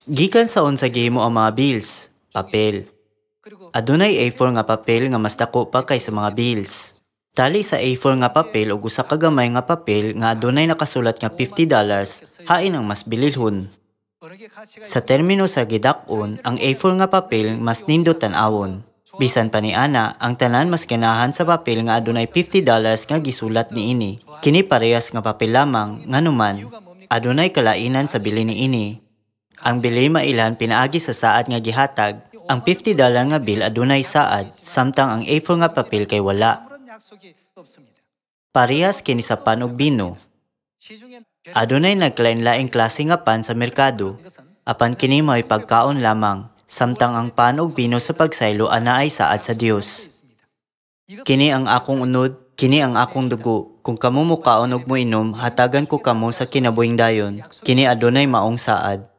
Gikan sa unsa gihimo ang mga bills, papel. Adunay A4 nga papel nga mas dako pa kaysa mga bills. Tali sa A4 nga papel ug usa ka gamay nga papel nga adunay nakasulat nga $50, hain ang mas bililhon. Sa termino sa gidak-on, ang A4 nga papel mas nindot tan-awon. Bisan pa niana, ang tanan mas ganahan sa papel nga adunay $50 nga gisulat niini. Kini parehas nga papel lamang, nganuman adunay kalainan sa bili niini. Ang bili mailan pinaagi sa saad nga gihatag. Ang $50 nga bill adunay saad, samtang ang A4 nga papel kay wala. Parehas kini sa pan ug bino. Adunay naglain-laing klase nga pan sa merkado. Apan kini mao'y pagkaon lamang, samtang ang pan ug bino sa pagsaylo anaay saad sa Dios. Kini ang akong unod, kini ang akong dugo. Kung kamo mukaon ug moinom, hatagan ko kamo sa kinabuhing dayon. Kini adunay maong saad.